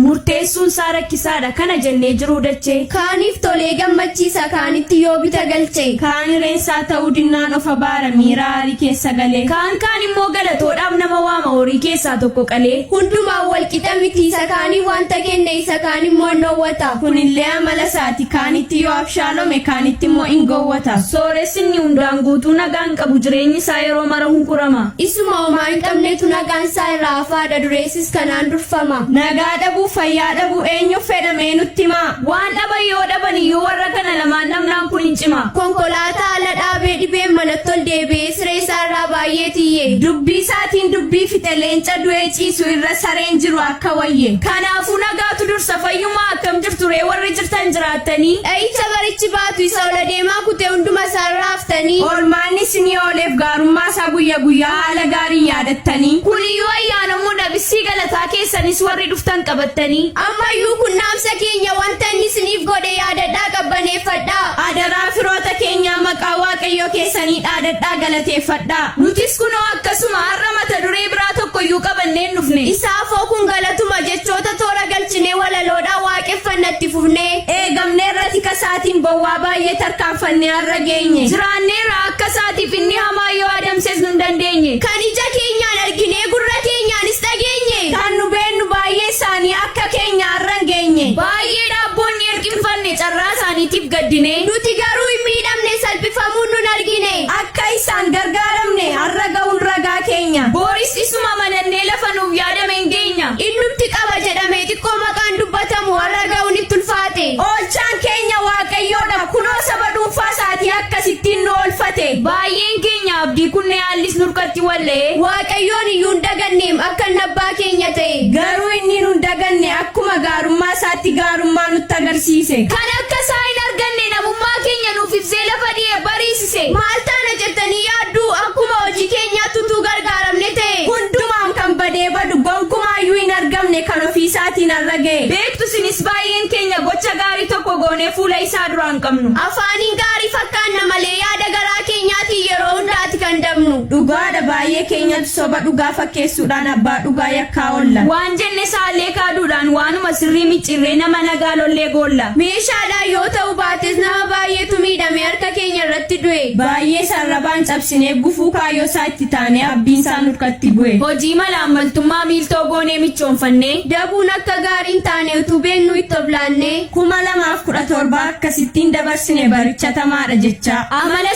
murteessuun isaa rakkisaadha kana jennee jiruu dachee kaaniif tolee gammachiisa kaanitti yoo bita galchee kaan reensaa ta'uu dinnaan ofa baara miiraarii keessa galee kaan immoo galatoodhaaf nama waama horii keessaa tokko qalee hundumaa wal qixa miti isa kaanii wanta kenne isa kaan immoo dhoowwata kunillee amala isaati kaanitti yoo abshaalome kaanitti immoo hin gowwata sooressinni hundaan guutuu nagaan qabu jireenyi isaa yeroo mara hunkurama isuma homaa hin qabneetu nagaan isaa irraa hafaadha dureessis kanaan durfama nagaa dhabuu fayyaa dhabuu eenyuuf fedhamee nutti himaa waan dhaban yoo dhaban iyyuu warra kana lamaan dhabnaan kun hin cima konkolaataa ala dhaabee dhibeen manatti ol deebi'ee siree isaa irraa baay'ee tiyye dubbii isaatiin dubbii fixe leenca du'ee ciisu irra sareen jiru akka wayye kanaafuu nagaatu dursa fayyumaa akkam jirtu ree warri jirtan jiraattanii dha'icha barichi baatu isa ola deemaa kutee hunduma isaa irraa haftanii oolmaanni sinii ooleef gaarummaa isaa guyyaa guyyaa haala gaarii yaadattanii kuniyyuu ayyaanamuu dhabisii galataa keessanis warri dhuftan qabattanii ammayyuu kunnaamsa keenya wanta inni isiniif godhe yaadadhaa qabbaneeffadhaa adaraa firoota keenyaa maqaa waaqayyoo keessanii dhaadadhaa galateeffadhaa nutis kunoo akkasuma har'a mata duree biraa tokkoyyuu qabanneen dhufne isaafoo kun galatuma jechoota toora galchinee walaloodhaa waaqeffannatti fufnee eegamnee irratti kasaatiin bowwaa baay'ee tarkaanfannee har'a geenye jiraanneerra akka isaatiif inni hamaa yoo adamsees nu dandeenye kan ija keenyaan arginee gurra keenyaanis dhageenye kan nu beennu baay'ee isaanii akka keenya har'a geenye baay'ee dhaabboonni erginfanne carraa isaaniitiif gaddine nuti garuu hin miidhamne salphifamuun nun argine akka isaan gargaaramne har'a ga'uun ragaa keenya booris isuma manannee lafa nuuf yaadame hin geenya innumti qaba jedhamee xiqqoo maqaan dubbatamu har'a ga'uun itti ulfaate oolchaan keenya waaqayyoodha kunoo saba dhuunfaa isaatii akkasittiin nu oolfate baay'een keenya abdii kunne haallis nurkatti wallee waaqayyoon iyyuu hin daganneem akka abbaa keenya ta'e garuu inni nu hin daganne akkuma gaarummaa isaatti gaarummaa nutti agarsiise kan akka isaa hin arganne namummaa keenya nuuf ibsee lafa dhi'ee bariisise maal taana jettanii yaadduu akkuma hojii keenyaatti utuu gargaaramne ta'e hundumaan kan badee badu gonkumaayyuu hin argamne kan ofii isaatiin har'a ga'e beektu sinis baay'een keenya gocha gaarii tokko goonee fuula isaa duraan qabnu afaaniin gaarii fakkaanna malee yaada garaa keenyaatiin yeroo hundaati kan dabnu dhugaadha baay'ee keenyatu soba dhugaa fakkeessuudhaan abbaa dhugaa yakkaa oolla waan jenne saallee kaaduudhaan waanuma sirrii miccirree nama nagaa lollee goolla meeshaadhaan yoo ta'u baates nama baay'eetu miidhame harka keenya irratti du'e baay'ee sarrabaan cabsinee gufuu kaayyoo isaa itti taanee abbiin isaa nurkatti bu'e hojii malaammaltummaa miiltoo goonee michoonfannee dabuun akka gaariin taane utuu beeknu itti oblaannee 2017 akkasittiin dabarsine baricha tamaadha jecha amala